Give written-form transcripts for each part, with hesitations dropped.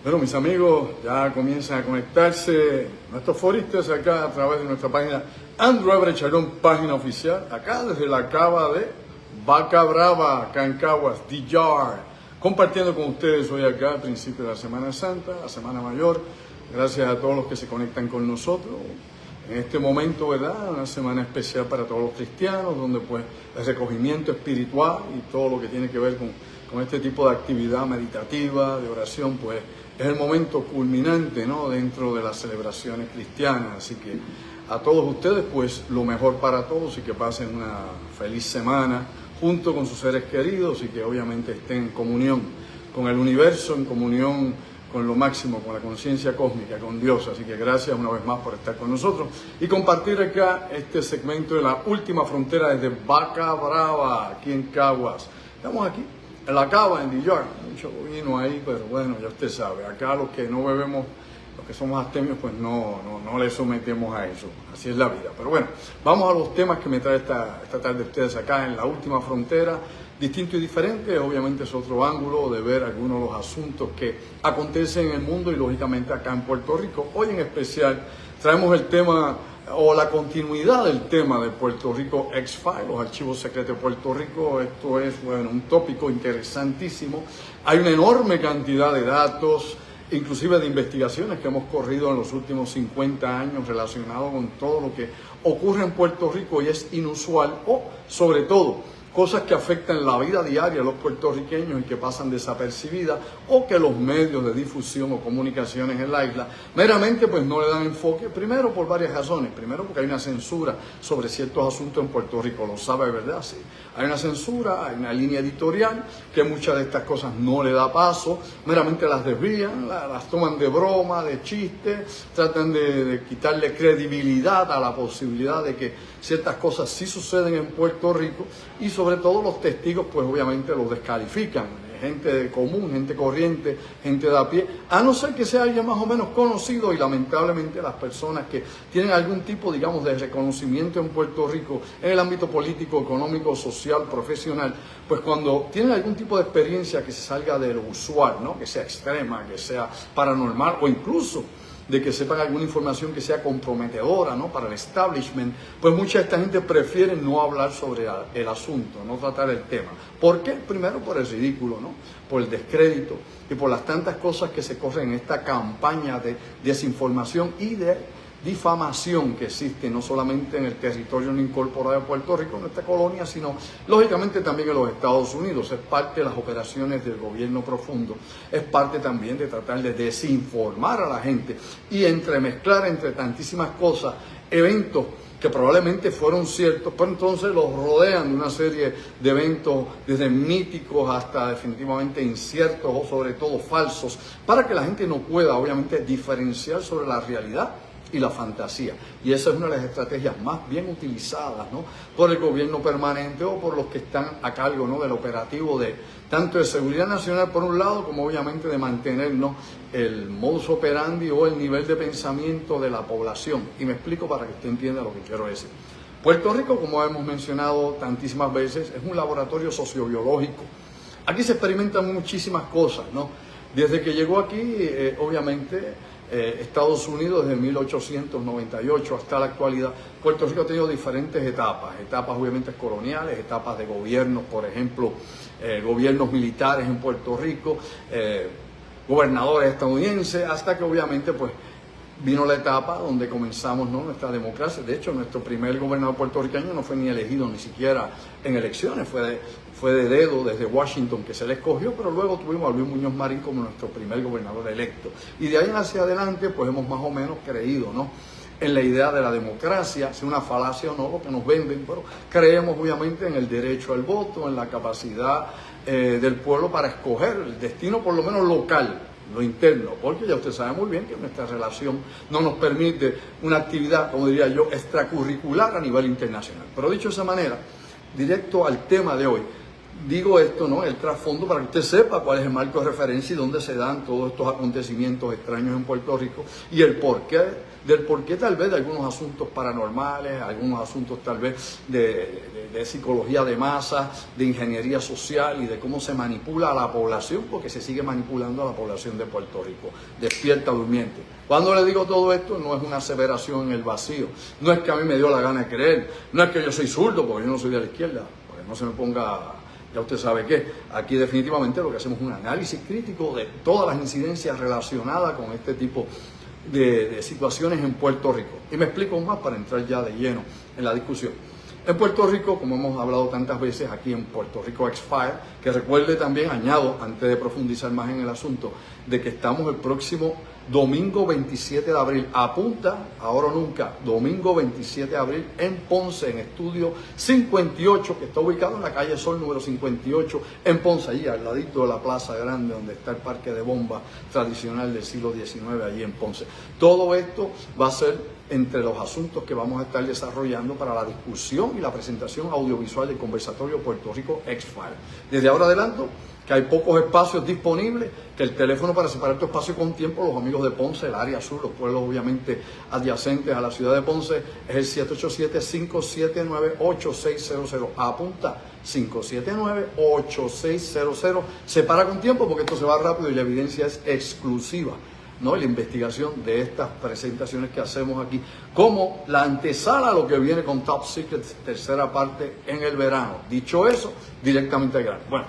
Bueno, mis amigos, ya comienzan a conectarse nuestros foristas acá a través de nuestra página Andrew Everett Chacón, página oficial, acá desde la cava de Vaca Brava, acá en Caguas, DJ, compartiendo con ustedes hoy acá al principio de la Semana Santa, la Semana Mayor. Gracias a todos los que se conectan con nosotros en este momento, ¿verdad? Una semana especial para todos los cristianos, donde pues el recogimiento espiritual y todo lo que tiene que ver con este tipo de actividad meditativa, de oración, pues es el momento culminante, ¿no?, dentro de las celebraciones cristianas. Así que a todos ustedes, pues lo mejor para todos y que pasen una feliz semana junto con sus seres queridos y que obviamente estén en comunión con el universo, en comunión con lo máximo, con la conciencia cósmica, con Dios. Así que gracias una vez más por estar con nosotros y compartir acá este segmento de la última frontera desde Vaca Brava, aquí en Caguas. Estamos aquí en la cava, en DJ, mucho vino ahí, pero bueno, ya usted sabe, acá los que no bebemos, los que somos astemios, pues no le sometemos a eso, así es la vida. Pero bueno, vamos a los temas que me trae esta tarde ustedes acá en la última frontera, distinto y diferente. Obviamente es otro ángulo de ver algunos de los asuntos que acontecen en el mundo y lógicamente acá en Puerto Rico. Hoy en especial traemos el tema o la continuidad del tema de Puerto Rico X-Files, los archivos secretos de Puerto Rico. Esto es, bueno, un tópico interesantísimo. Hay una enorme cantidad de datos, inclusive de investigaciones que hemos corrido en los últimos 50 años relacionados con todo lo que ocurre en Puerto Rico y es inusual, o sobre todo cosas que afectan la vida diaria de los puertorriqueños y que pasan desapercibidas, o que los medios de difusión o comunicaciones en la isla meramente pues no le dan enfoque, primero por varias razones. Primero porque hay una censura sobre ciertos asuntos en Puerto Rico, lo sabe, ¿verdad? Sí. Hay una censura, hay una línea editorial que muchas de estas cosas no le da paso, meramente las desvían, las toman de broma, de chiste, tratan de quitarle credibilidad a la posibilidad de que ciertas cosas sí suceden en Puerto Rico, y sobre todo los testigos pues obviamente los descalifican, gente común, gente corriente, gente de a pie, a no ser que sea alguien más o menos conocido. Y lamentablemente las personas que tienen algún tipo, digamos, de reconocimiento en Puerto Rico en el ámbito político, económico, social, profesional, pues cuando tienen algún tipo de experiencia que se salga de lo usual, ¿no?, que sea extrema, que sea paranormal, o incluso de que sepan alguna información que sea comprometedora, ¿no?, para el establishment, pues mucha de esta gente prefiere no hablar sobre el asunto, no tratar el tema. ¿Por qué? Primero por el ridículo, ¿no?, por el descrédito y por las tantas cosas que se corren en esta campaña de desinformación y de difamación que existe no solamente en el territorio no incorporado de Puerto Rico, en nuestra colonia, sino lógicamente también en los Estados Unidos. Es parte de las operaciones del gobierno profundo, es parte también de tratar de desinformar a la gente y entremezclar entre tantísimas cosas eventos que probablemente fueron ciertos, pero entonces los rodean de una serie de eventos desde míticos hasta definitivamente inciertos o sobre todo falsos, para que la gente no pueda obviamente diferenciar sobre la realidad y la fantasía. Y esa es una de las estrategias más bien utilizadas, ¿no?, por el gobierno permanente o por los que están a cargo, ¿no?, del operativo de tanto de seguridad nacional por un lado, como obviamente de mantener, ¿no?, el modus operandi o el nivel de pensamiento de la población. Y me explico para que usted entienda lo que quiero decir. Puerto Rico, como hemos mencionado tantísimas veces, es un laboratorio sociobiológico. Aquí se experimentan muchísimas cosas, ¿no? Desde que llegó aquí, obviamente, Estados Unidos, desde 1898 hasta la actualidad, Puerto Rico ha tenido diferentes etapas obviamente coloniales, etapas de gobiernos, por ejemplo, gobiernos militares en Puerto Rico, gobernadores estadounidenses, hasta que obviamente pues vino la etapa donde comenzamos, ¿no?, nuestra democracia. De hecho, nuestro primer gobernador puertorriqueño no fue ni elegido ni siquiera en elecciones, fue de dedo desde Washington que se le escogió, pero luego tuvimos a Luis Muñoz Marín como nuestro primer gobernador electo. Y de ahí hacia adelante, pues hemos más o menos creído, ¿no?, en la idea de la democracia, sea una falacia o no, lo que nos venden, pero creemos obviamente en el derecho al voto, en la capacidad del pueblo para escoger el destino, por lo menos local, lo interno, porque ya usted sabe muy bien que nuestra relación no nos permite una actividad, como diría yo, extracurricular a nivel internacional. Pero dicho de esa manera, directo al tema de hoy, digo esto, ¿no?, el trasfondo, para que usted sepa cuál es el marco de referencia y dónde se dan todos estos acontecimientos extraños en Puerto Rico y el porqué del porqué tal vez de algunos asuntos paranormales, algunos asuntos tal vez de psicología de masa, de ingeniería social y de cómo se manipula a la población, porque se sigue manipulando a la población de Puerto Rico. Despierta durmiente. Cuando le digo todo esto, no es una aseveración en el vacío, no es que a mí me dio la gana de creer, no es que yo soy zurdo, porque yo no soy de la izquierda, porque no se me ponga... Ya usted sabe que aquí definitivamente lo que hacemos es un análisis crítico de todas las incidencias relacionadas con este tipo de situaciones en Puerto Rico. Y me explico más para entrar ya de lleno en la discusión. En Puerto Rico, como hemos hablado tantas veces aquí en Puerto Rico X-File, que recuerde también, añado, antes de profundizar más en el asunto, de que estamos el próximo domingo 27 de abril, apunta, ahora o nunca, domingo 27 de abril en Ponce, en Estudio 58, que está ubicado en la calle Sol número 58, en Ponce, allí al ladito de la Plaza Grande, donde está el parque de bombas tradicional del siglo XIX, allí en Ponce. Todo esto va a ser entre los asuntos que vamos a estar desarrollando para la discusión y la presentación audiovisual del conversatorio Puerto Rico X-File. Desde ahora adelanto que hay pocos espacios disponibles, que el teléfono para separar tu espacio con tiempo, los amigos de Ponce, el área sur, los pueblos obviamente adyacentes a la ciudad de Ponce, es el 787-579-8600. Apunta, 579-8600. Separa con tiempo porque esto se va rápido y la evidencia es exclusiva, ¿no? La investigación de estas presentaciones que hacemos aquí, como la antesala a lo que viene con Top Secret, tercera parte en el verano. Dicho eso, directamente al grano. Bueno,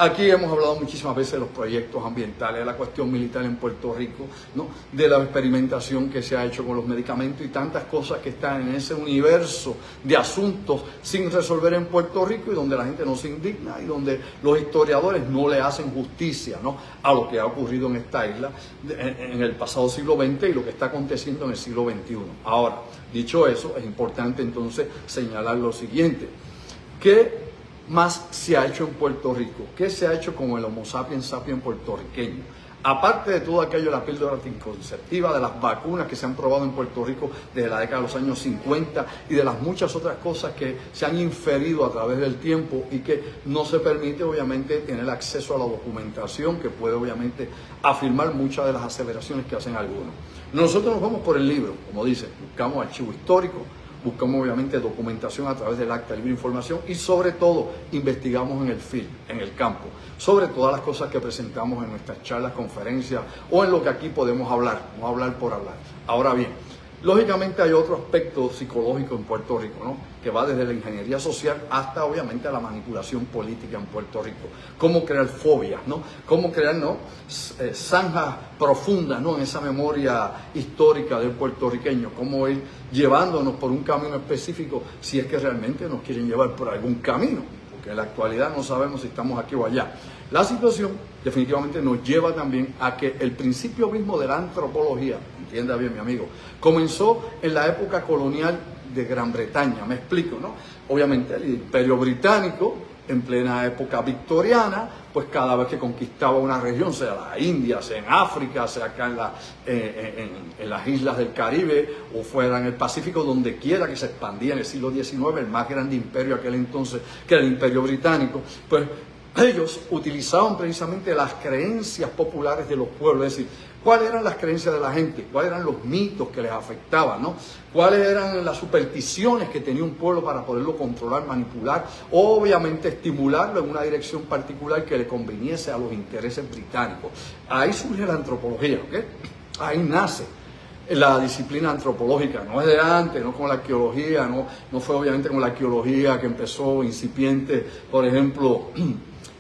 aquí hemos hablado muchísimas veces de los proyectos ambientales, de la cuestión militar en Puerto Rico, ¿no? De la experimentación que se ha hecho con los medicamentos y tantas cosas que están en ese universo de asuntos sin resolver en Puerto Rico y donde la gente no se indigna y donde los historiadores no le hacen justicia, ¿no? A lo que ha ocurrido en esta isla en el pasado siglo XX y lo que está aconteciendo en el siglo XXI. Ahora, dicho eso, es importante entonces señalar lo siguiente, que más se ha hecho en Puerto Rico, qué se ha hecho con el Homo sapiens sapiens puertorriqueño. Aparte de todo aquello, la píldora anticonceptiva, de las vacunas que se han probado en Puerto Rico desde la década de los años 50 y de las muchas otras cosas que se han inferido a través del tiempo y que no se permite obviamente tener acceso a la documentación que puede obviamente afirmar muchas de las aseveraciones que hacen algunos. Nosotros nos vamos por el libro, como dice, buscamos archivo histórico, buscamos obviamente documentación a través del acta de libre información y sobre todo investigamos en el field, en el campo, sobre todas las cosas que presentamos en nuestras charlas, conferencias o en lo que aquí podemos hablar, no hablar por hablar. Ahora bien, lógicamente hay otro aspecto psicológico en Puerto Rico, ¿no? Que va desde la ingeniería social hasta obviamente la manipulación política en Puerto Rico. Cómo crear fobias, ¿no? Cómo crear, ¿no? Zanjas profundas, ¿no? En esa memoria histórica del puertorriqueño. Cómo ir llevándonos por un camino específico si es que realmente nos quieren llevar por algún camino. Porque en la actualidad no sabemos si estamos aquí o allá. La situación definitivamente nos lleva también a que el principio mismo de la antropología, entienda bien mi amigo, comenzó en la época colonial de Gran Bretaña, me explico, ¿no? Obviamente el Imperio Británico, en plena época victoriana, pues cada vez que conquistaba una región, sea la India, sea en África, sea acá en las islas del Caribe o fuera en el Pacífico, donde quiera que se expandía en el siglo XIX, el más grande imperio aquel entonces, que era el Imperio Británico, pues ellos utilizaban precisamente las creencias populares de los pueblos, es decir, cuáles eran las creencias de la gente, cuáles eran los mitos que les afectaban, ¿no? Cuáles eran las supersticiones que tenía un pueblo para poderlo controlar, manipular, obviamente estimularlo en una dirección particular que le conveniese a los intereses británicos. Ahí surge la antropología, ¿ok? Ahí nace la disciplina antropológica, no es de antes, no como la arqueología, no fue obviamente como la arqueología que empezó incipiente, por ejemplo,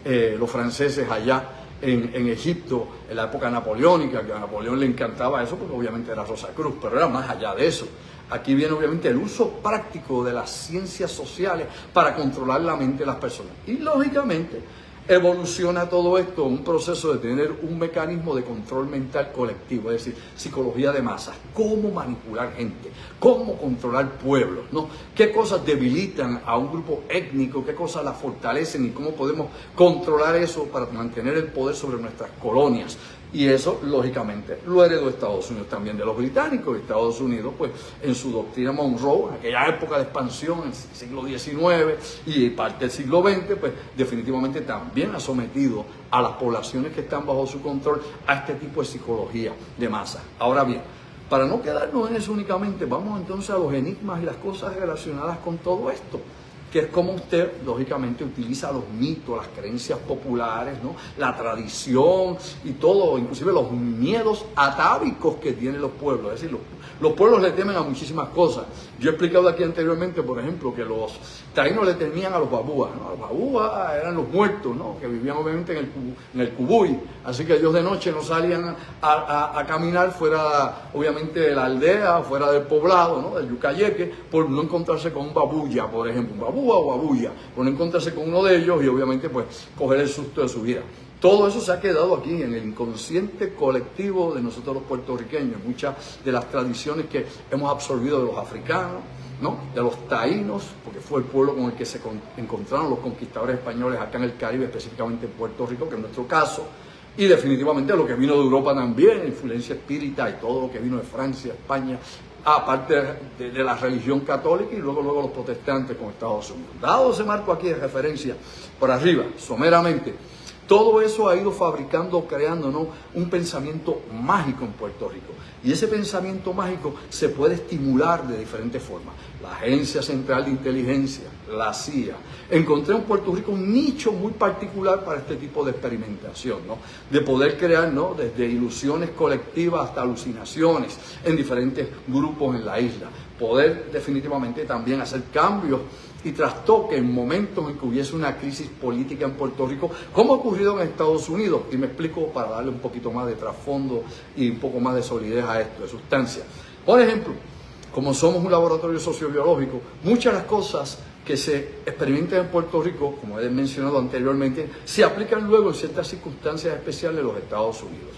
los franceses allá en Egipto, en la época napoleónica, que a Napoleón le encantaba eso porque obviamente era Rosacruz, pero era más allá de eso. Aquí viene obviamente el uso práctico de las ciencias sociales para controlar la mente de las personas. Y lógicamente evoluciona todo esto en un proceso de tener un mecanismo de control mental colectivo, es decir, psicología de masas, cómo manipular gente, cómo controlar pueblos, ¿no? Qué cosas debilitan a un grupo étnico, qué cosas la fortalecen y cómo podemos controlar eso para mantener el poder sobre nuestras colonias. Y eso, lógicamente, lo heredó Estados Unidos también de los británicos. Estados Unidos, pues, en su doctrina Monroe, en aquella época de expansión, en el siglo XIX y parte del siglo XX, pues, definitivamente también ha sometido a las poblaciones que están bajo su control a este tipo de psicología de masa. Ahora bien, Para no quedarnos en eso únicamente, vamos entonces a los enigmas y las cosas relacionadas con todo esto, que es como usted, lógicamente, utiliza los mitos, las creencias populares, ¿no? La tradición y todo, inclusive los miedos atávicos que tienen los pueblos. Es decir, los pueblos le temen a muchísimas cosas. Yo he explicado aquí anteriormente, por ejemplo, que los taínos le temían a los babúas, ¿no? Los babúas eran los muertos, ¿no? Que vivían obviamente en el Cubuy. Así que ellos de noche no salían a caminar fuera, obviamente, de la aldea, fuera del poblado, ¿no? Del Yucayeque, por no encontrarse con un babuya, por ejemplo, un babúa o babuya, por no encontrarse con uno de ellos y obviamente pues coger el susto de su vida. Todo eso se ha quedado aquí en el inconsciente colectivo de nosotros los puertorriqueños, muchas de las tradiciones que hemos absorbido de los africanos, ¿no? De los taínos, porque fue el pueblo con el que se encontraron los conquistadores españoles acá en el Caribe, específicamente en Puerto Rico, que es nuestro caso, y definitivamente lo que vino de Europa también, influencia espírita y todo lo que vino de Francia, España, aparte de la religión católica y luego los protestantes con Estados Unidos. Dado ese marco aquí de referencia por arriba, someramente, todo eso ha ido fabricando, creando, ¿no? Un pensamiento mágico en Puerto Rico. Y ese pensamiento mágico se puede estimular de diferentes formas. La Agencia Central de Inteligencia, la CIA. Encontré en Puerto Rico un nicho muy particular para este tipo de experimentación, ¿no? De poder crear, ¿no? Desde ilusiones colectivas hasta alucinaciones en diferentes grupos en la isla. Poder definitivamente también hacer cambios y trastoque en momentos en que hubiese una crisis política en Puerto Rico, como ha ocurrido en Estados Unidos. Y me explico para darle un poquito más de trasfondo y un poco más de solidez a esto, de sustancia. Por ejemplo, como somos un laboratorio sociobiológico, muchas de las cosas que se experimentan en Puerto Rico, como he mencionado anteriormente, se aplican luego en ciertas circunstancias especiales de los Estados Unidos.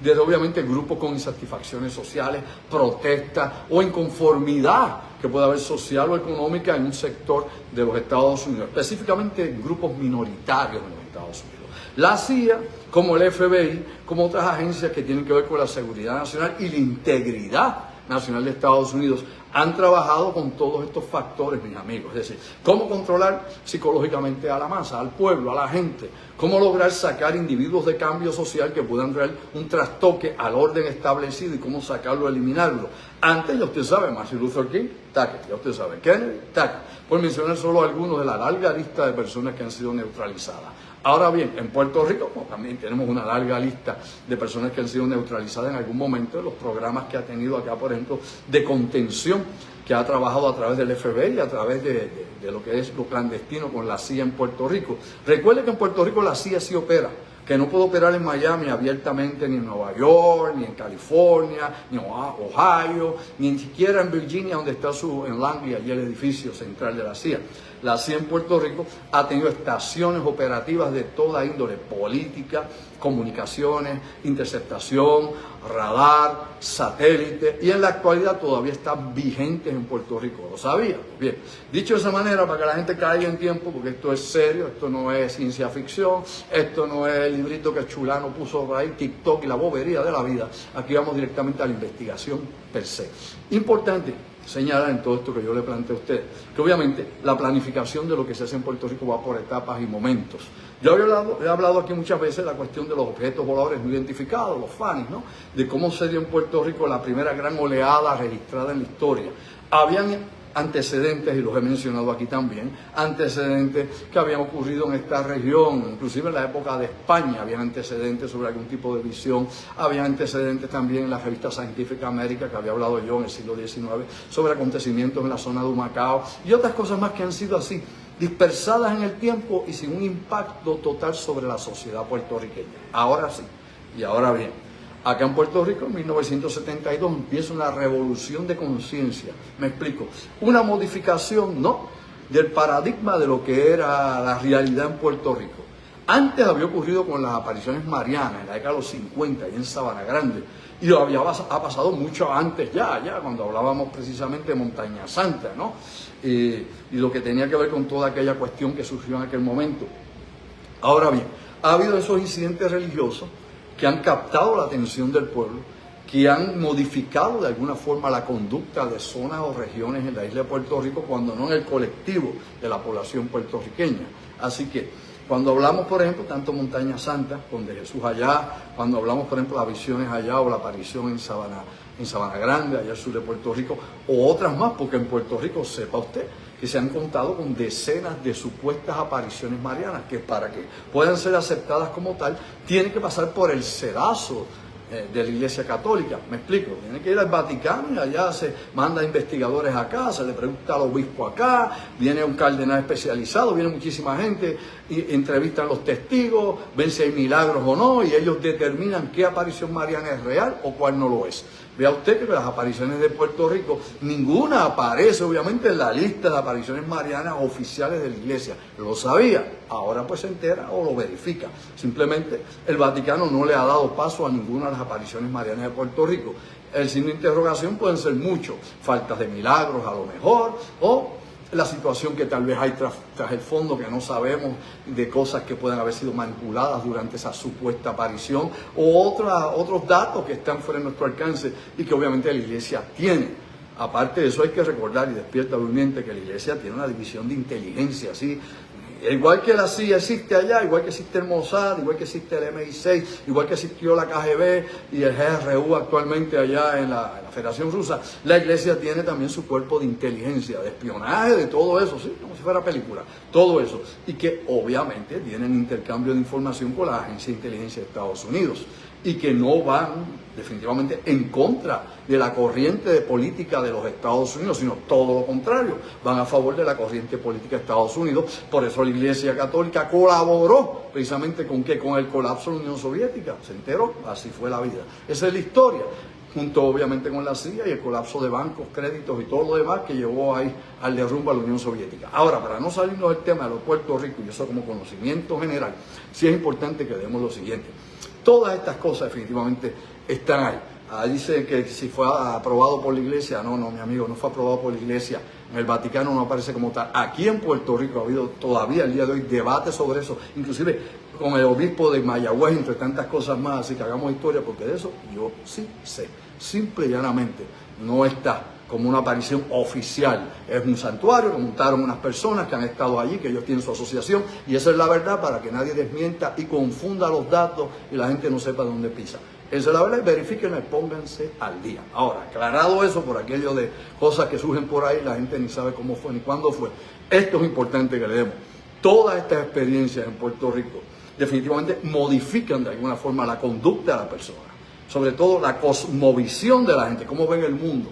Desde obviamente grupos con insatisfacciones sociales, protestas o inconformidad que pueda haber social o económica en un sector de los Estados Unidos, específicamente en grupos minoritarios en los Estados Unidos. La CIA, como el FBI, como otras agencias que tienen que ver con la seguridad nacional y la integridad nacional de Estados Unidos, han trabajado con todos estos factores, mis amigos. Es decir, cómo controlar psicológicamente a la masa, al pueblo, a la gente. Cómo lograr sacar individuos de cambio social que puedan traer un trastoque al orden establecido y cómo sacarlo, eliminarlo. Antes, ya usted sabe, Martin Luther King, taque. Ya usted sabe, Kennedy, taque. Por mencionar solo algunos de la larga lista de personas que han sido neutralizadas. Ahora bien, en Puerto Rico también tenemos una larga lista de personas que han sido neutralizadas en algún momento, de los programas que ha tenido acá, por ejemplo, de contención, que ha trabajado a través del FBI y a través de lo que es lo clandestino con la CIA en Puerto Rico. Recuerde que en Puerto Rico la CIA sí opera, que no puede operar en Miami abiertamente, ni en Nueva York, ni en California, ni en Ohio, ni siquiera en Virginia, donde está en Langley, allí el edificio central de la CIA. La CIA en Puerto Rico ha tenido estaciones operativas de toda índole, política, comunicaciones, interceptación, radar, satélite, y en la actualidad todavía están vigentes en Puerto Rico. ¿Lo sabía? Bien, dicho de esa manera, para que la gente caiga en tiempo, porque esto es serio, esto no es ciencia ficción, esto no es el librito que Chulano puso por ahí, TikTok y la bobería de la vida. Aquí vamos directamente a la investigación per se. Importante señalar en todo esto que yo le planteé a usted, que obviamente la planificación de lo que se hace en Puerto Rico va por etapas y momentos. Yo he hablado aquí muchas veces de la cuestión de los objetos voladores no identificados, los FANIs, ¿no? De cómo se dio en Puerto Rico la primera gran oleada registrada en la historia. Habían antecedentes, y los he mencionado aquí también, antecedentes que habían ocurrido en esta región, inclusive en la época de España habían antecedentes sobre algún tipo de visión, había antecedentes también en la revista Scientific America, que había hablado yo en el siglo XIX, sobre acontecimientos en la zona de Humacao, y otras cosas más que han sido así, dispersadas en el tiempo y sin un impacto total sobre la sociedad puertorriqueña. Ahora sí, y ahora bien, acá en Puerto Rico, en 1972, empieza una revolución de conciencia. Me explico. Una modificación, ¿no?, del paradigma de lo que era la realidad en Puerto Rico. Antes había ocurrido con las apariciones marianas, en la década de los 50, y en Sabana Grande. Y ha pasado mucho antes ya, cuando hablábamos precisamente de Montaña Santa, ¿no? Y lo que tenía que ver con toda aquella cuestión que surgió en aquel momento. Ahora bien, ha habido esos incidentes religiosos que han captado la atención del pueblo, que han modificado de alguna forma la conducta de zonas o regiones en la isla de Puerto Rico, cuando no en el colectivo de la población puertorriqueña. Así que cuando hablamos, por ejemplo, tanto Montaña Santa, donde Jesús allá, cuando hablamos, por ejemplo, de las visiones allá o la aparición en Sabana en Sabana Grande, allá al sur de Puerto Rico, o otras más, porque en Puerto Rico, sepa usted, que se han contado con decenas de supuestas apariciones marianas, que para que puedan ser aceptadas como tal, tienen que pasar por el sedazo de la Iglesia Católica. Me explico, tiene que ir al Vaticano y allá se manda investigadores acá, se le pregunta al obispo acá, viene un cardenal especializado, viene muchísima gente, y entrevistan a los testigos, ven si hay milagros o no, y ellos determinan qué aparición mariana es real o cuál no lo es. Vea usted que las apariciones de Puerto Rico, ninguna aparece obviamente en la lista de apariciones marianas oficiales de la Iglesia. Lo sabía, ahora pues se entera o lo verifica. Simplemente el Vaticano no le ha dado paso a ninguna de las apariciones marianas de Puerto Rico. El signo de interrogación pueden ser muchos, faltas de milagros a lo mejor, o la situación que tal vez hay tras el fondo, que no sabemos, de cosas que pueden haber sido manipuladas durante esa supuesta aparición, o otros datos que están fuera de nuestro alcance y que obviamente la Iglesia tiene. Aparte de eso, hay que recordar, y despierta durmiente, que la Iglesia tiene una división de inteligencia, ¿sí? Igual que la CIA existe allá, igual que existe el Mossad, igual que existe el MI6, igual que existió la KGB y el GRU actualmente allá en la Federación Rusa, la Iglesia tiene también su cuerpo de inteligencia, de espionaje, de todo eso, ¿sí? Como si fuera película, todo eso. Y que obviamente tienen intercambio de información con la Agencia de Inteligencia de Estados Unidos y que no van definitivamente en contra de la corriente de política de los Estados Unidos, sino todo lo contrario, van a favor de la corriente política de Estados Unidos. Por eso la Iglesia Católica colaboró precisamente con el colapso de la Unión Soviética, se enteró, así fue la vida. Esa es la historia, junto obviamente con la CIA y el colapso de bancos, créditos y todo lo demás que llevó ahí al derrumbe a la Unión Soviética. Ahora, para no salirnos del tema de los Puerto Rico, y eso como conocimiento general, sí es importante que veamos lo siguiente. Todas estas cosas definitivamente están ahí. Dice que si fue aprobado por la Iglesia, no, mi amigo, no fue aprobado por la Iglesia. En el Vaticano no aparece como tal. Aquí en Puerto Rico ha habido todavía el día de hoy debate sobre eso, inclusive con el obispo de Mayagüez, entre tantas cosas más, así que hagamos historia, porque de eso yo sí sé. Simple y llanamente no está como una aparición oficial. Es un santuario que montaron unas personas que han estado allí, que ellos tienen su asociación, y esa es la verdad, para que nadie desmienta y confunda los datos y la gente no sepa dónde pisa. Esa es la verdad, y verifíquenlo y pónganse al día. Ahora, aclarado eso por aquello de cosas que surgen por ahí, la gente ni sabe cómo fue ni cuándo fue. Esto es importante que le demos. Todas estas experiencias en Puerto Rico definitivamente modifican de alguna forma la conducta de la persona, sobre todo la cosmovisión de la gente, cómo ven el mundo.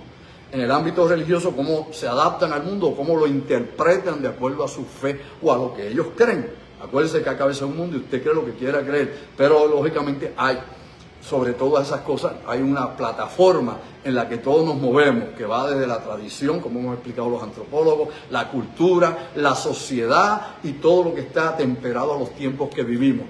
En el ámbito religioso, cómo se adaptan al mundo, cómo lo interpretan de acuerdo a su fe o a lo que ellos creen. Acuérdense que acá es un mundo y usted cree lo que quiera creer, pero lógicamente hay, sobre todas esas cosas, hay una plataforma en la que todos nos movemos, que va desde la tradición, como hemos explicado los antropólogos, la cultura, la sociedad y todo lo que está temperado a los tiempos que vivimos.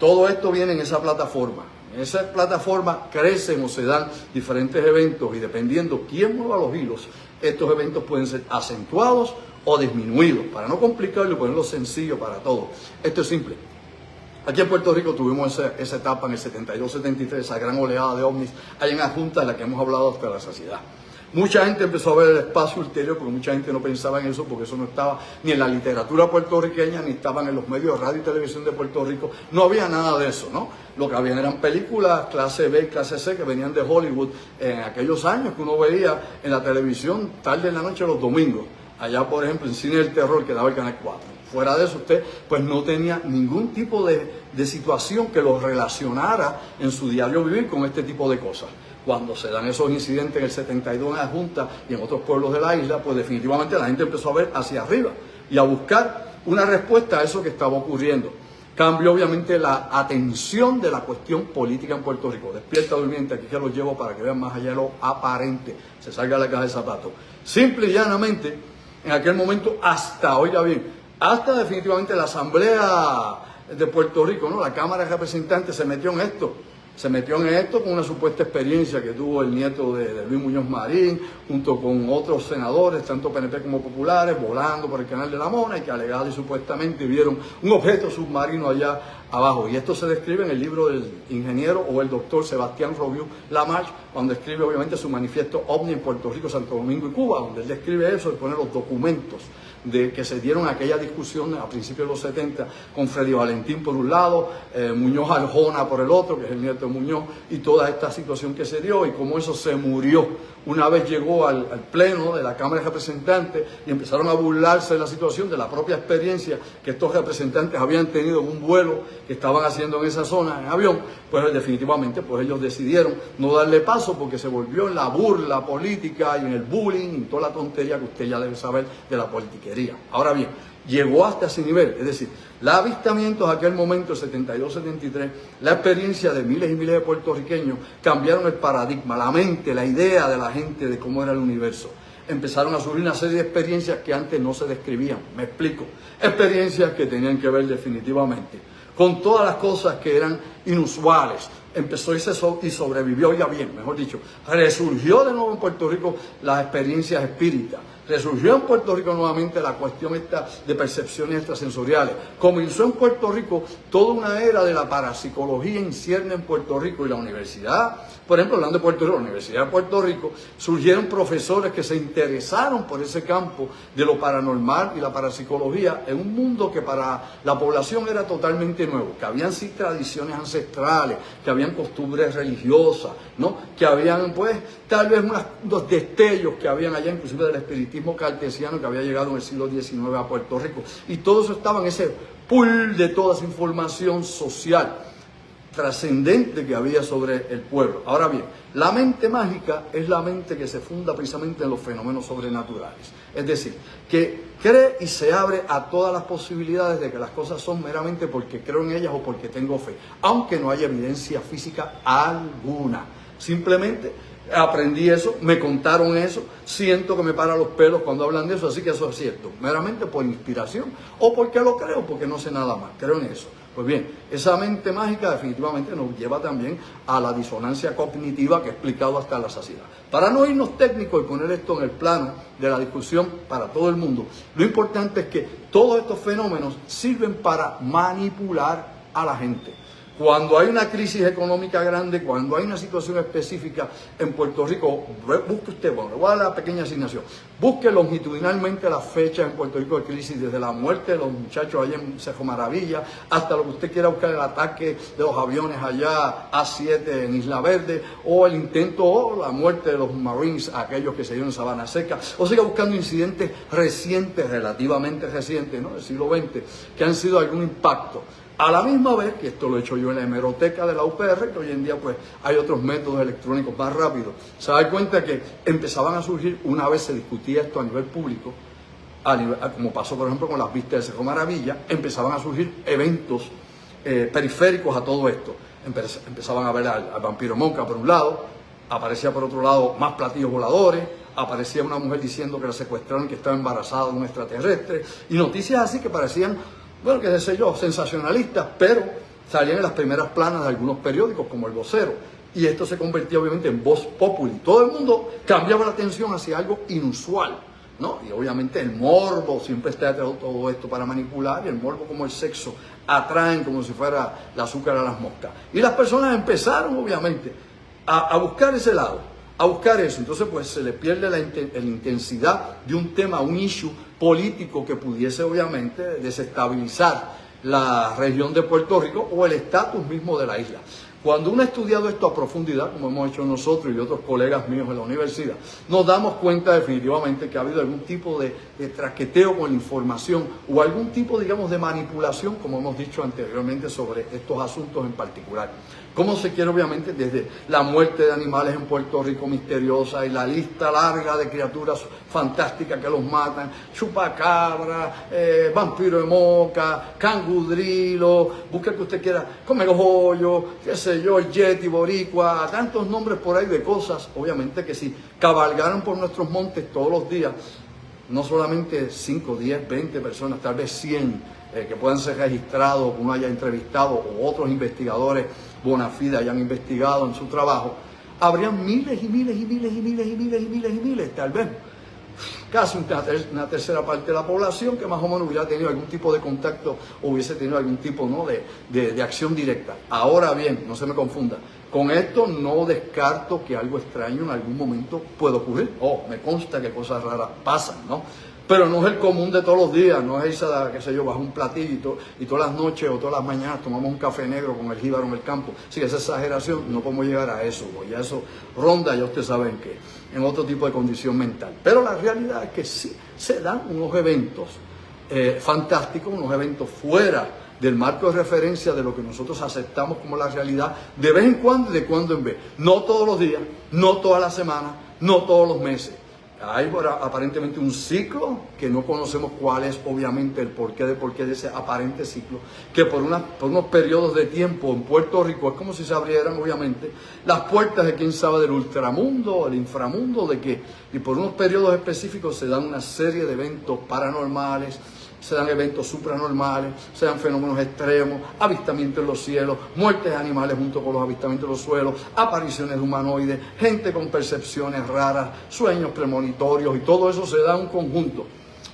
Todo esto viene en esa plataforma. En esa plataforma crecen o se dan diferentes eventos y dependiendo quién mueva los hilos, estos eventos pueden ser acentuados o disminuidos. Para no complicarlo y ponerlo sencillo para todos. Esto es simple. Aquí en Puerto Rico tuvimos esa etapa en el 72-73, esa gran oleada de ovnis, hay en la Junta de la que hemos hablado hasta la saciedad. Mucha gente empezó a ver el espacio ulterior porque mucha gente no pensaba en eso, porque eso no estaba ni en la literatura puertorriqueña, ni estaban en los medios de radio y televisión de Puerto Rico. No había nada de eso, ¿no? Lo que habían eran películas clase B y clase C que venían de Hollywood en aquellos años que uno veía en la televisión tarde en la noche los domingos. Allá, por ejemplo, en Cine del Terror que daba el Canal 4. Fuera de eso, usted pues no tenía ningún tipo de situación que lo relacionara en su diario vivir con este tipo de cosas. Cuando se dan esos incidentes en el 72 en la Junta y en otros pueblos de la isla, pues definitivamente la gente empezó a ver hacia arriba y a buscar una respuesta a eso que estaba ocurriendo. Cambió obviamente la atención de la cuestión política en Puerto Rico. Despierta durmiente, aquí que los llevo para que vean más allá de lo aparente. Se salga la caja de zapatos. Simple y llanamente, en aquel momento, oiga bien, hasta definitivamente la Asamblea de Puerto Rico, ¿no? La Cámara de Representantes se metió en esto. Se metió en esto con una supuesta experiencia que tuvo el nieto de Luis Muñoz Marín, junto con otros senadores, tanto PNP como populares, volando por el Canal de la Mona y que alegado y supuestamente vieron un objeto submarino allá abajo. Y esto se describe en el libro del ingeniero o el doctor Sebastián Robiú Lamarche, cuando escribe obviamente su manifiesto OVNI en Puerto Rico, Santo Domingo y Cuba, donde él describe eso y pone los documentos de que se dieron aquella discusión a principios de los 70 con Freddy Valentín por un lado, Muñoz Aljona por el otro, que es el nieto de Muñoz, y toda esta situación que se dio y cómo eso se murió una vez llegó al pleno de la Cámara de Representantes y empezaron a burlarse de la situación, de la propia experiencia que estos representantes habían tenido en un vuelo que estaban haciendo en esa zona, en avión. Pues definitivamente pues ellos decidieron no darle paso porque se volvió en la burla política y en el bullying y toda la tontería que usted ya debe saber de la politiquería. Ahora bien, llegó hasta ese nivel, es decir, los avistamientos en aquel momento, 72-73, la experiencia de miles y miles de puertorriqueños cambiaron el paradigma, la mente, la idea de la gente de cómo era el universo. Empezaron a surgir una serie de experiencias que antes no se describían, me explico, experiencias que tenían que ver definitivamente con todas las cosas que eran inusuales. Empezó y sobrevivió, oiga bien, mejor dicho, resurgió de nuevo en Puerto Rico las experiencias espíritas. Resurgió en Puerto Rico nuevamente la cuestión esta de percepciones extrasensoriales. Comenzó en Puerto Rico toda una era de la parapsicología en cierne en Puerto Rico y la universidad, por ejemplo, hablando de Puerto Rico, la Universidad de Puerto Rico, surgieron profesores que se interesaron por ese campo de lo paranormal y la parapsicología en un mundo que para la población era totalmente nuevo, que habían sí tradiciones ancestrales, que habían costumbres religiosas, ¿no? Que habían pues tal vez unos destellos que habían allá inclusive del espiritismo cartesiano que había llegado en el siglo XIX a Puerto Rico. Y todo eso estaba en ese pool de toda esa información social trascendente que había sobre el pueblo. Ahora bien, la mente mágica es la mente que se funda precisamente en los fenómenos sobrenaturales. Es decir, que cree y se abre a todas las posibilidades de que las cosas son meramente porque creo en ellas o porque tengo fe, aunque no haya evidencia física alguna. Simplemente aprendí eso, me contaron eso, siento que me paran los pelos cuando hablan de eso, así que eso es cierto, meramente por inspiración o porque lo creo, porque no sé nada más, creo en eso. Pues bien, esa mente mágica definitivamente nos lleva también a la disonancia cognitiva que he explicado hasta la saciedad. Para no irnos técnicos y poner esto en el plano de la discusión para todo el mundo, lo importante es que todos estos fenómenos sirven para manipular a la gente. Cuando hay una crisis económica grande, cuando hay una situación específica en Puerto Rico, busque usted, bueno, le voy a dar la pequeña asignación, busque longitudinalmente las fechas en Puerto Rico de crisis, desde la muerte de los muchachos allá en Cerro Maravilla, hasta lo que usted quiera buscar, el ataque de los aviones allá A7 en Isla Verde, o el intento o la muerte de los Marines, aquellos que se dieron en Sabana Seca, o siga buscando incidentes recientes, relativamente recientes, ¿no? Del siglo XX, que han sido algún impacto. A la misma vez, que esto lo he hecho yo en la hemeroteca de la UPR, que hoy en día pues hay otros métodos electrónicos más rápidos, se da cuenta que empezaban a surgir, una vez se discutía esto a nivel público, como pasó por ejemplo con las vistas de Cerro Maravilla, empezaban a surgir eventos periféricos a todo esto. Empezaban a ver al vampiro Monca por un lado, aparecía por otro lado más platillos voladores, aparecía una mujer diciendo que la secuestraron y que estaba embarazada de un extraterrestre, y noticias así que parecían, bueno, qué sé yo, sensacionalistas, pero salían en las primeras planas de algunos periódicos como El Vocero, y esto se convertía obviamente en voz populi. Todo el mundo cambiaba la atención hacia algo inusual, ¿no? Y obviamente el morbo siempre está detrás de todo esto para manipular, y el morbo como el sexo atraen como si fuera el azúcar a las moscas. Y las personas empezaron obviamente a buscar ese lado, a buscar eso. Entonces pues se le pierde la intensidad de un tema, un issue político que pudiese obviamente desestabilizar la región de Puerto Rico o el estatus mismo de la isla. Cuando uno ha estudiado esto a profundidad, como hemos hecho nosotros y otros colegas míos en la universidad, nos damos cuenta definitivamente que ha habido algún tipo de traqueteo con la información o algún tipo, digamos, de manipulación, como hemos dicho anteriormente, sobre estos asuntos en particular. Cómo se quiere, obviamente, desde la muerte de animales en Puerto Rico misteriosa y la lista larga de criaturas fantásticas que los matan, chupacabra, vampiro de moca, cangudrilo, busque el que usted quiera, comegollo, qué sé yo, yeti, boricua, tantos nombres por ahí de cosas, obviamente que si cabalgaran por nuestros montes todos los días, no solamente 5, 10, 20 personas, tal vez 100 que puedan ser registrados, que uno haya entrevistado o otros investigadores bona fide hayan investigado en su trabajo, habrían miles y miles y miles y miles y miles y miles y miles, tal vez casi una tercera parte de la población que más o menos hubiera tenido algún tipo de contacto o hubiese tenido algún tipo, ¿no?, de acción directa. Ahora bien, no se me confunda, con esto no descarto que algo extraño en algún momento pueda ocurrir, me consta que cosas raras pasan, ¿no? pero no es el común de todos los días, no es esa, qué sé yo, bajo un platillito y todas las noches o todas las mañanas tomamos un café negro con el jíbaro en el campo. Así que esa exageración, no podemos llegar a eso, porque ya eso ronda, ya ustedes saben que en otro tipo de condición mental. Pero la realidad es que sí se dan unos eventos fantásticos, unos eventos fuera del marco de referencia de lo que nosotros aceptamos como la realidad, de vez en cuando y de cuando en vez. No todos los días, no todas las semanas, no todos los meses. Hay aparentemente un ciclo que no conocemos cuál es, obviamente, el porqué de ese aparente ciclo, que por unos periodos de tiempo en Puerto Rico es como si se abrieran, obviamente, las puertas de quién sabe del ultramundo, el inframundo, y por unos periodos específicos se dan una serie de eventos paranormales, se dan eventos supranormales, se dan fenómenos extremos, avistamientos en los cielos, muertes de animales junto con los avistamientos en los suelos, apariciones de humanoides, gente con percepciones raras, sueños premonitorios, y todo eso se da en un conjunto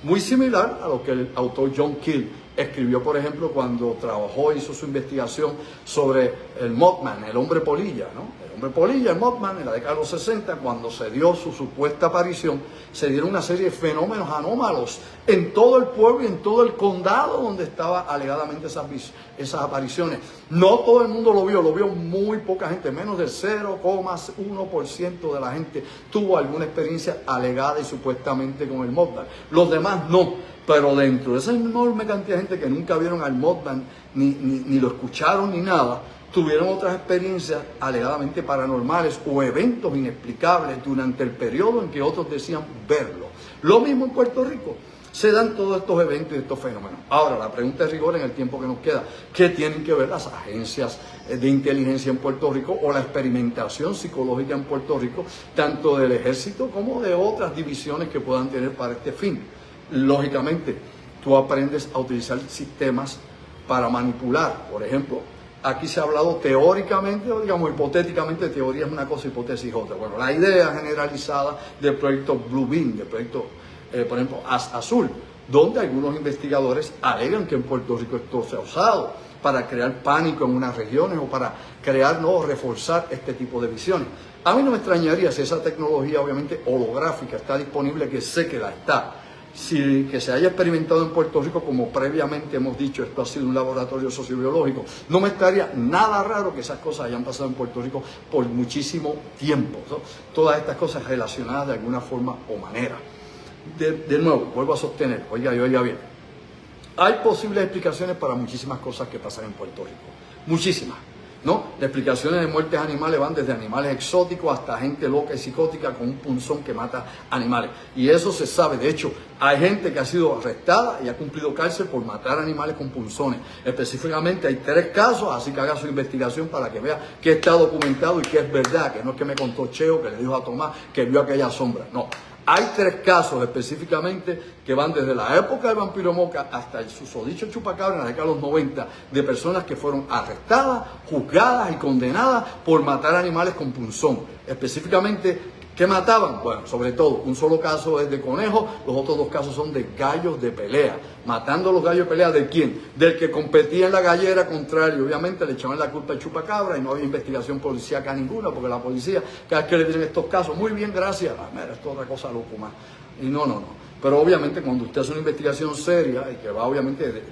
muy similar a lo que el autor John Keel escribió, por ejemplo, cuando trabajó, hizo su investigación sobre el Mothman, el hombre polilla, ¿no? El hombre polilla, el Mothman, en la década de los 60, cuando se dio su supuesta aparición, se dieron una serie de fenómenos anómalos en todo el pueblo y en todo el condado donde estaba alegadamente esas apariciones. No todo el mundo lo vio muy poca gente, menos del 0,1% de la gente tuvo alguna experiencia alegada y supuestamente con el Mothman. Los demás no. Pero dentro de esa enorme cantidad de gente que nunca vieron al Mothman, ni lo escucharon ni nada, tuvieron otras experiencias alegadamente paranormales o eventos inexplicables durante el periodo en que otros decían verlo. Lo mismo en Puerto Rico. Se dan todos estos eventos y estos fenómenos. Ahora, la pregunta de rigor en el tiempo que nos queda: ¿qué tienen que ver las agencias de inteligencia en Puerto Rico o la experimentación psicológica en Puerto Rico, tanto del ejército como de otras divisiones que puedan tener para este fin? Lógicamente, tú aprendes a utilizar sistemas para manipular. Por ejemplo, aquí se ha hablado teóricamente, o digamos hipotéticamente, teoría es una cosa, hipótesis es otra. Bueno, la idea generalizada del proyecto Blue Beam, del proyecto, por ejemplo, Azul, donde algunos investigadores alegan que en Puerto Rico esto se ha usado para crear pánico en unas regiones o para crear, no, reforzar este tipo de visiones. A mí no me extrañaría si esa tecnología, obviamente, holográfica está disponible, que sé que la está. Si que se haya experimentado en Puerto Rico, como previamente hemos dicho, esto ha sido un laboratorio sociobiológico, no me estaría nada raro que esas cosas hayan pasado en Puerto Rico por muchísimo tiempo, ¿no? Todas estas cosas relacionadas de alguna forma o manera. De nuevo, vuelvo a sostener, oiga bien, hay posibles explicaciones para muchísimas cosas que pasan en Puerto Rico, muchísimas. ¿No? Las explicaciones de muertes animales van desde animales exóticos hasta gente loca y psicótica con un punzón que mata animales. Y eso se sabe. De hecho, hay gente que ha sido arrestada y ha cumplido cárcel por matar animales con punzones. Específicamente hay 3 casos, así que haga su investigación para que vea que está documentado y que es verdad, que no es que me contó Cheo, que le dijo a Tomás que vio aquella sombra. No. Hay 3 casos específicamente que van desde la época del vampiro Moca hasta el susodicho chupacabra en la década de los 90, de personas que fueron arrestadas, juzgadas y condenadas por matar animales con punzón. Específicamente, ¿qué mataban? Bueno, sobre todo, un solo caso es de conejos, los otros 2 casos son de gallos de pelea. Matando los gallos de pelea, ¿de quién? Del que competía en la gallera contrario. Obviamente le echaban la culpa al chupacabra y no había investigación policíaca ninguna, porque la policía, cada vez que le dicen estos casos, muy bien, gracias, mira, esto es otra cosa loco más. Y no. Pero obviamente cuando usted hace una investigación seria y que va obviamente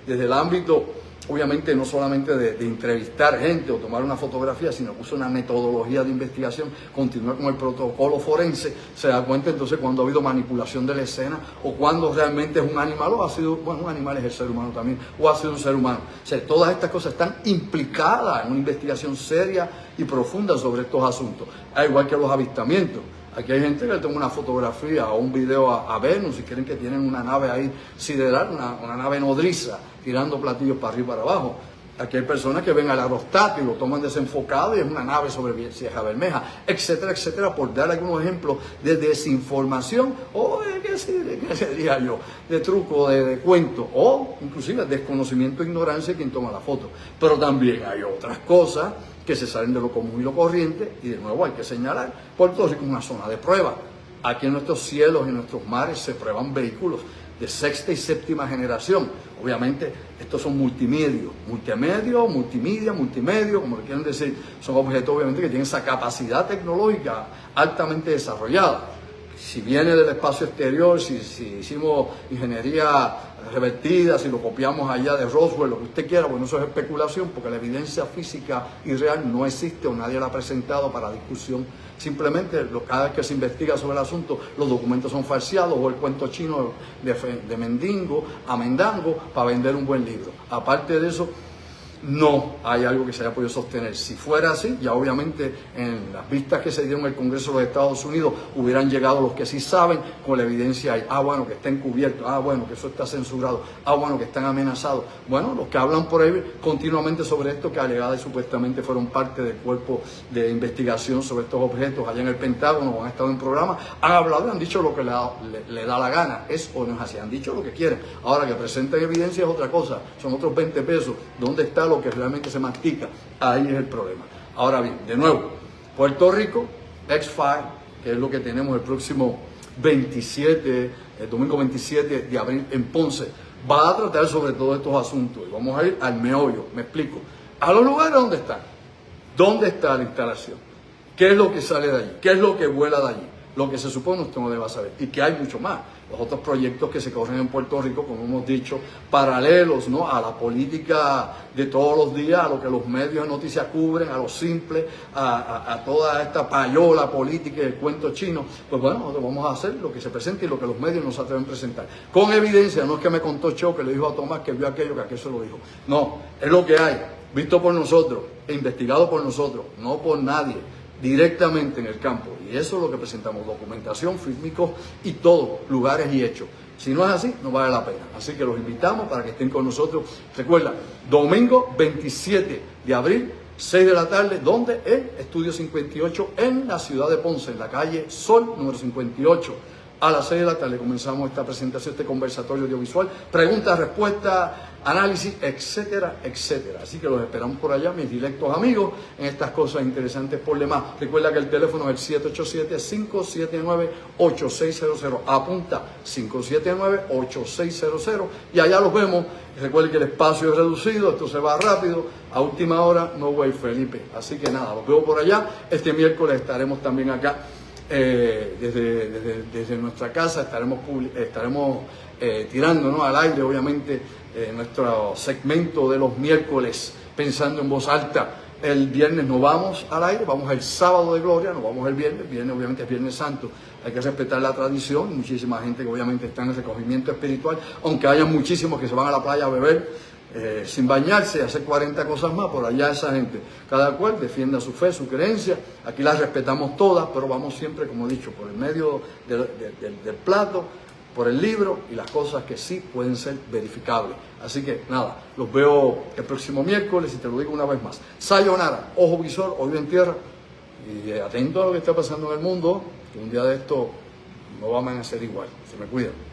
desde el ámbito, obviamente no solamente de entrevistar gente o tomar una fotografía, sino que usa una metodología de investigación, continúa con el protocolo forense, se da cuenta entonces cuando ha habido manipulación de la escena o cuando realmente es un animal o ha sido, bueno, un animal es el ser humano también, o ha sido un ser humano. O sea, todas estas cosas están implicadas en una investigación seria y profunda sobre estos asuntos, al igual que los avistamientos. Aquí hay gente que le toma una fotografía o un video a Venus y creen que tienen una nave ahí sideral, una nave nodriza, tirando platillos para arriba y para abajo. Aquí hay personas que ven al aerostático y lo toman desenfocado y es una nave sobre Vieja Bermeja, etcétera, etcétera, por dar algunos ejemplos de desinformación o qué sería yo, de truco, de cuento, o inclusive desconocimiento e ignorancia de quien toma la foto. Pero también hay otras cosas que se salen de lo común y lo corriente, y de nuevo hay que señalar, Puerto Rico es una zona de prueba. Aquí en nuestros cielos y en nuestros mares se prueban vehículos de 6ª y 7ª generación. Obviamente estos son multimedia, como le quieren decir, son objetos obviamente que tienen esa capacidad tecnológica altamente desarrollada. si viene del espacio exterior, si hicimos ingeniería revertida, si lo copiamos allá de Roswell, lo que usted quiera, bueno, eso es especulación, porque la evidencia física y real no existe o nadie la ha presentado para discusión. Simplemente, cada vez que se investiga sobre el asunto, los documentos son falseados o el cuento chino de Mendingo a Mendango para vender un buen libro. Aparte de eso, no hay algo que se haya podido sostener. Si fuera así, ya obviamente en las vistas que se dieron en el Congreso de los Estados Unidos hubieran llegado los que sí saben con la evidencia ahí. Bueno, que está encubierto. Bueno, que eso está censurado. Bueno, que están amenazados. Bueno, los que hablan por ahí continuamente sobre esto, que alegada y supuestamente fueron parte del cuerpo de investigación sobre estos objetos allá en el Pentágono o han estado en programas, han hablado y han dicho lo que le da la gana. Es o no es así. Han dicho lo que quieren. Ahora, que presenten evidencia es otra cosa. Son otros 20 pesos. ¿Dónde está lo que realmente se mastica? Ahí es el problema. Ahora bien, de nuevo, Puerto Rico, X-Files, que es lo que tenemos el próximo 27, el domingo 27 de abril en Ponce, va a tratar sobre todos estos asuntos. Y vamos a ir al meollo, me explico. A los lugares donde están. ¿Dónde está la instalación? ¿Qué es lo que sale de allí? ¿Qué es lo que vuela de allí? Lo que se supone usted no debe saber. Y que hay mucho más. Los otros proyectos que se corren en Puerto Rico, como hemos dicho, paralelos, ¿no?, a la política de todos los días, a lo que los medios de noticias cubren, a lo simple, a toda esta payola política y el cuento chino. Pues bueno, nosotros vamos a hacer lo que se presente y lo que los medios no se atreven a presentar. Con evidencia, no es que me contó Cho, que le dijo a Tomás que vio aquello, que aquello se lo dijo. No, es lo que hay, visto por nosotros, e investigado por nosotros, no por nadie, directamente en el campo. Y eso es lo que presentamos, documentación, fílmicos y todo, lugares y hechos. Si no es así, no vale la pena. Así que los invitamos para que estén con nosotros. Recuerda, domingo 27 de abril, 6 de la tarde, ¿dónde? En Estudio 58, en la ciudad de Ponce, en la calle Sol, número 58. A las 6 de la tarde comenzamos esta presentación, este conversatorio audiovisual, preguntas, respuestas, análisis, etcétera, etcétera. Así que los esperamos por allá, mis directos amigos, en estas cosas interesantes por demás. Recuerda que el teléfono es el 787-579-8600. Apunta, 579-8600. Y allá los vemos. Recuerden que el espacio es reducido, esto se va rápido. A última hora, no way, Felipe. Así que nada, los veo por allá. Este miércoles estaremos también acá. Desde nuestra casa estaremos tirando, ¿no?, al aire, obviamente, nuestro segmento de los miércoles, pensando en voz alta. El viernes no vamos al aire, vamos el sábado de gloria, no vamos el viernes obviamente es Viernes Santo, hay que respetar la tradición, muchísima gente que obviamente está en el recogimiento espiritual, aunque haya muchísimos que se van a la playa a beber, sin bañarse, hacer 40 cosas más, por allá esa gente, cada cual defienda su fe, su creencia, aquí las respetamos todas, pero vamos siempre, como he dicho, por el medio del plato, por el libro y las cosas que sí pueden ser verificables. Así que nada, los veo el próximo miércoles y te lo digo una vez más. Sayonara, ojo visor, oído en tierra y atento a lo que está pasando en el mundo, que un día de esto no va a amanecer igual. Se me cuidan.